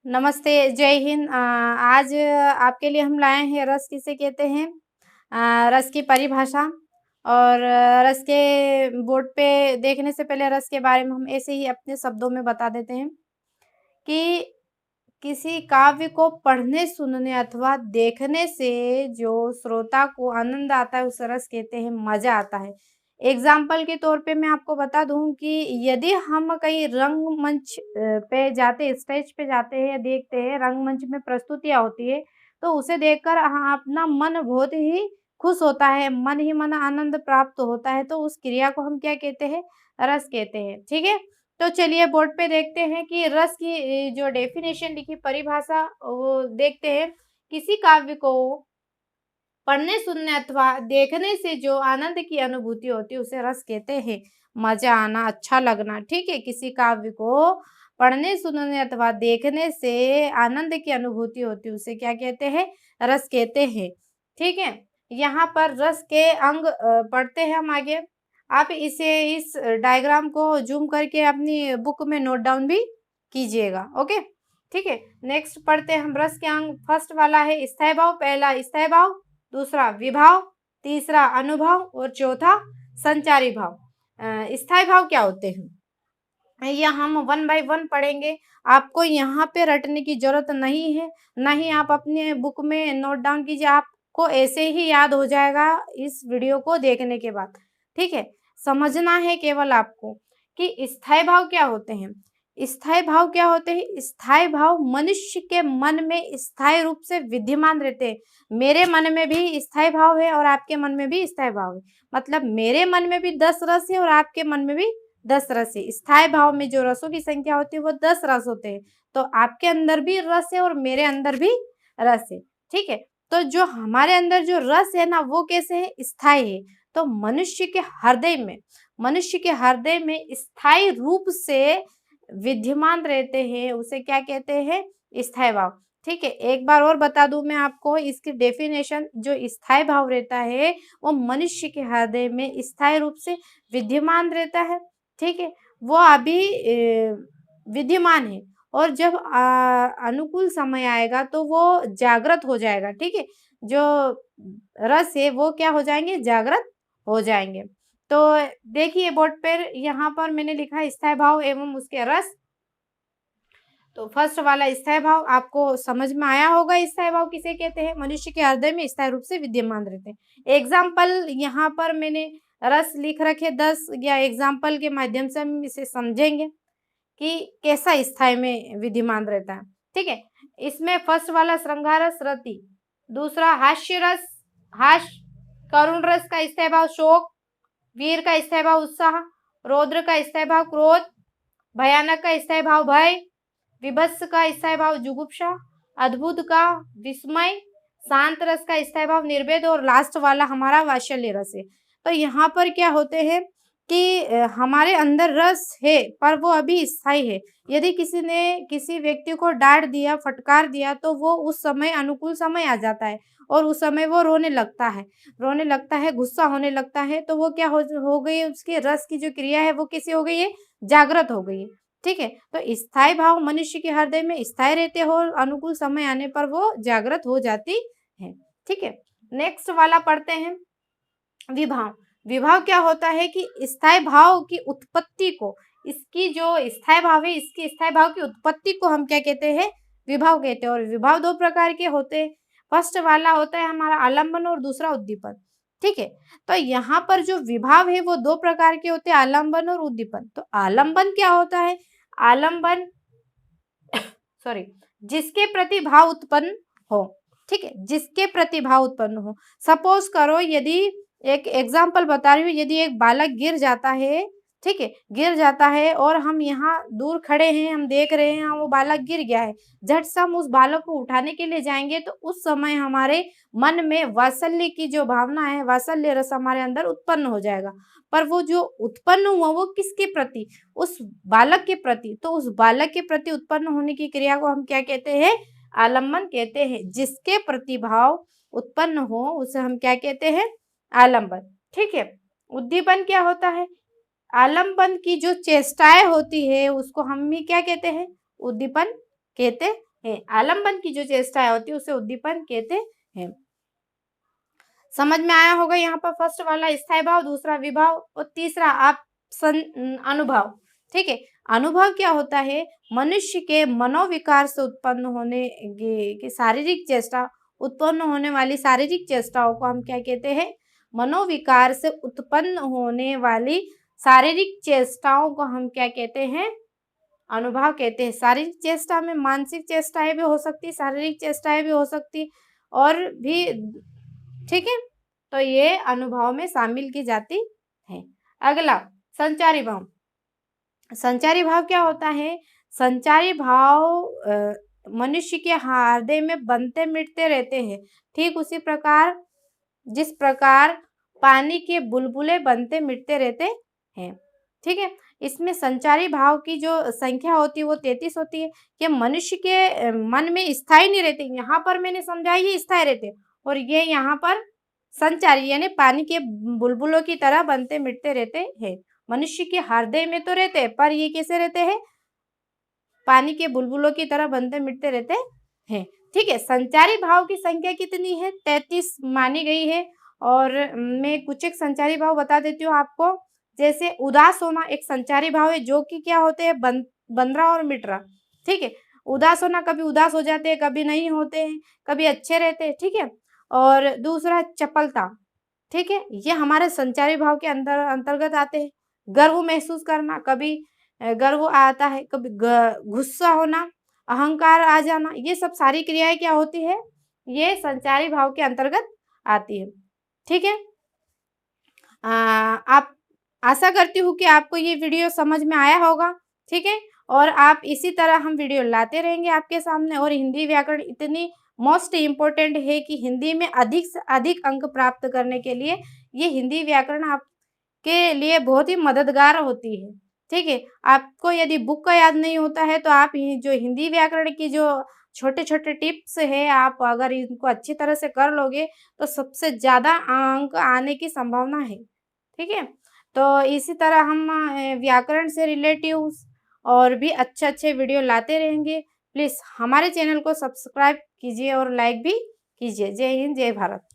नमस्ते, जय हिंद। आज आपके लिए हम लाए हैं रस किसे कहते हैं। रस की परिभाषा और रस के बोर्ड पे देखने से पहले रस के बारे में हम ऐसे ही अपने शब्दों में बता देते हैं कि किसी काव्य को पढ़ने, सुनने अथवा देखने से जो श्रोता को आनंद आता है, उस रस कहते हैं, मज़ा आता है। एग्ज़ाम्पल के तौर पे मैं आपको बता दूँ कि यदि हम कहीं रंगमंच पे जाते स्टेज पे जाते हैं, देखते हैं, रंगमंच में प्रस्तुतियाँ होती है, तो उसे देखकर अपना मन बहुत ही खुश होता है, मन ही मन आनंद प्राप्त होता है, तो उस क्रिया को हम क्या कहते हैं? रस कहते हैं, ठीक है? तो चलिए बोर्ड पे देखते हैं कि रस की जो डेफिनेशन लिखी परिभाषा वो देखते हैं। किसी काव्य को पढ़ने, सुनने अथवा देखने से जो आनंद की अनुभूति होती है उसे रस कहते हैं। मज़ा आना, अच्छा लगना, ठीक है? किसी काव्य को पढ़ने, सुनने अथवा देखने से आनंद की अनुभूति होती है उसे क्या कहते हैं? रस कहते हैं, ठीक है? यहाँ पर रस के अंग पढ़ते हैं हम आगे। आप इस डायग्राम को ज़ूम करके अपनी बुक में नोट डाउन भी कीजिएगा, ओके? ठीक है? नेक्स्ट पढ़ते हैं हम रस के अंग। फर्स्ट वाला है स्थायी भाव, पहला स्थायी भाव, दूसरा विभाव, तीसरा अनुभव और चौथा संचारी भाव। स्थायी भाव क्या होते हैं? यह हम वन बाय वन पढ़ेंगे। आपको यहाँ पे रटने की ज़रूरत नहीं है, ना ही आप अपने बुक में नोट डाउन कीजिए, आपको ऐसे ही याद हो जाएगा इस वीडियो को देखने के बाद, ठीक है? समझना है केवल आपको कि स्थायी भाव क्या होते हैं। स्थायी भाव क्या होते हैं? स्थायी भाव मनुष्य के मन में स्थायी रूप से विद्यमान रहते हैं। मेरे मन में भी स्थायी भाव है और आपके मन में भी स्थायी भाव है। मतलब मेरे मन में भी 10 रस है और आपके मन में भी 10 रस है। स्थायी भाव में जो रसों की संख्या होती है वो 10 रस होते हैं। तो आपके अंदर भी रस है और मेरे अंदर भी रस है, ठीक है? तो जो हमारे अंदर जो रस है ना वो कैसे है? स्थायी है। तो मनुष्य के हृदय में स्थायी रूप से विद्यमान रहते हैं, उसे क्या कहते हैं? स्थायी भाव, ठीक है? एक बार और बता दूं मैं आपको इसकी डेफिनेशन। जो स्थायी भाव रहता है वो मनुष्य के हृदय में स्थायी रूप से विद्यमान रहता है, ठीक है? वो अभी विद्यमान है और जब अनुकूल समय आएगा तो वो जागृत हो जाएगा, ठीक है? जो रस है वो क्या हो जाएँगे? जागृत हो जाएँगे। तो देखिए बोर्ड पर यहाँ पर मैंने लिखा है स्थायी भाव एवं उसके रस। तो फर्स्ट वाला स्थायी भाव आपको समझ में आया होगा। स्थायी भाव किसे कहते हैं? मनुष्य के हृदय में स्थायी रूप से विद्यमान रहते हैं। एग्जाम्पल यहाँ पर मैंने रस लिख रखे 10 या एग्जाम्पल के माध्यम से हम इसे समझेंगे कि कैसा स्थायी में विद्यमान रहता है, ठीक है? इसमें फर्स्ट वाला श्रृंगार रस रति, दूसरा हास्य रस हास्य, करुण रस का स्थायी भाव शोक, वीर का स्थायी भाव उत्साह, रौद्र का स्थायी भाव क्रोध, भयानक का स्थायी भाव भय, विभत्स का स्थायी भाव जुगुप्सा, अद्भुत का विस्मय, शांत रस का स्थायी भाव निर्वेद और लास्ट वाला हमारा वात्सल्य रस है। तो यहाँ पर क्या होते हैं कि हमारे अंदर रस है पर वो अभी स्थायी है। यदि किसी ने किसी व्यक्ति को डाँट दिया, फटकार दिया तो वो उस समय अनुकूल समय आ जाता है और उस समय वो रोने लगता है, गुस्सा होने लगता है, तो वो क्या हो गई, उसकी रस की जो क्रिया है वो कैसी हो गई है? जागृत हो गई है। ठीक है? तो स्थायी भाव मनुष्य के हृदय में स्थायी रहते हो और अनुकूल समय आने पर वो जागृत हो जाती है। ठीक है? नेक्स्ट वाला पढ़ते हैं विभाव। विभाव क्या होता है कि स्थायी भाव की उत्पत्ति को, इसकी जो स्थायी भाव है इसकी स्थायी भाव की उत्पत्ति को हम क्या कहते हैं? विभाव कहते हैं। और विभाव 2 प्रकार के होते हैं। फर्स्ट वाला होता है हमारा आलंबन और दूसरा उद्दीपन। ठीक है? तो यहाँ पर जो विभाव है वो 2 प्रकार के होते हैं, आलंबन और उद्दीपन। तो आलंबन क्या होता है? आलंबन सॉरी, जिसके प्रति भाव उत्पन्न हो, ठीक है? जिसके प्रति भाव उत्पन्न हो। सपोज करो यदि एक एग्जाम्पल बता रही हूँ, यदि एक बालक गिर जाता है, ठीक है? गिर जाता है और हम यहाँ दूर खड़े हैं, हम देख रहे हैं हाँ, वो बालक गिर गया है। झट से हम उस बालक को उठाने के लिए जाएंगे तो उस समय हमारे मन में वात्सल्य की जो भावना है, वात्सल्य रस हमारे अंदर उत्पन्न हो जाएगा। पर वो जो उत्पन्न हुआ वो किसके प्रति? उस बालक के प्रति। तो उस बालक के प्रति उत्पन्न होने की क्रिया को हम क्या कहते हैं? आलंबन कहते हैं। जिसके प्रति भाव उत्पन्न हो उसे हम क्या कहते हैं? आलंबन। ठीक है? उद्दीपन क्या होता है? आलंबन की जो चेष्टाएं होती है उसको हम भी क्या कहते हैं? उद्दीपन कहते हैं। आलम्बन की जो चेष्टा होती है उसे उद्दीपन कहते हैं। समझ में आया होगा यहाँ पर फर्स्ट वाला स्थायी भाव, दूसरा विभाव और तीसरा अनुभव। ठीक है, अनुभव क्या होता है? मनुष्य के मनोविकार से उत्पन्न होने की शारीरिक चेष्टा, उत्पन्न होने वाली शारीरिक चेष्टाओं को हम क्या कहते हैं? मनोविकार से उत्पन्न होने वाली शारीरिक चेष्टाओं को हम क्या कहते हैं? अनुभव कहते हैं। शारीरिक चेष्टा में मानसिक चेष्टाएं भी हो सकती, शारीरिक चेष्टाएं भी हो सकती और भी, ठीक है, तो ये अनुभव में शामिल की जाती है। अगला संचारी भाव। संचारी भाव क्या होता है? संचारी भाव मनुष्य के हृदय में बनते मिटते रहते हैं, ठीक उसी प्रकार जिस प्रकार पानी के बुलबुले बनते मिटते रहते हैं। ठीक है, इसमें संचारी भाव की जो संख्या होती है वो 33 होती है। ये मनुष्य के मन में स्थायी नहीं रहते। यहाँ पर मैंने समझा ये स्थायी रहते, और ये यहाँ पर संचारी यानी पानी के बुलबुलों की तरह बनते मिटते रहते हैं। मनुष्य के हृदय में तो रहते हैं, पर ये कैसे रहते हैं? पानी के बुलबुलों की तरह बनते मिटते रहते हैं। ठीक है, संचारी भाव की संख्या कितनी है? 33 मानी गई है। और मैं कुछ एक संचारी भाव बता देती हूँ आपको। जैसे उदास होना एक संचारी भाव है, जो कि क्या होते हैं? बन रहा और मिट रहा। ठीक है, उदास होना, कभी उदास हो जाते हैं, कभी नहीं होते हैं, कभी अच्छे रहते हैं। ठीक है, और दूसरा चपलता। ठीक है, ये हमारे संचारी भाव के अंतर्गत आते हैं। गर्व महसूस करना, कभी गर्व आता है, कभी गुस्सा होना, अहंकार आ जाना, ये सब सारी क्रियाएं क्या होती है? ये संचारी भाव के अंतर्गत आती है। ठीक है, आप आशा करती हूँ कि आपको ये वीडियो समझ में आया होगा। ठीक है, और आप इसी तरह हम वीडियो लाते रहेंगे आपके सामने। और हिंदी व्याकरण इतनी मोस्ट इम्पोर्टेंट है कि हिंदी में अधिक से अधिक अंक प्राप्त करने के लिए ये हिंदी व्याकरण आपके लिए बहुत ही मददगार होती है। ठीक है, आपको यदि बुक का याद नहीं होता है तो आप जो हिंदी व्याकरण की जो छोटे छोटे टिप्स है, आप अगर इनको अच्छी तरह से कर लोगे तो सबसे ज़्यादा अंक आने की संभावना है। ठीक है, तो इसी तरह हम व्याकरण से रिलेटिव और भी अच्छे अच्छे वीडियो लाते रहेंगे। प्लीज़ हमारे चैनल को सब्सक्राइब कीजिए और लाइक भी कीजिए। जय हिंद, जय भारत।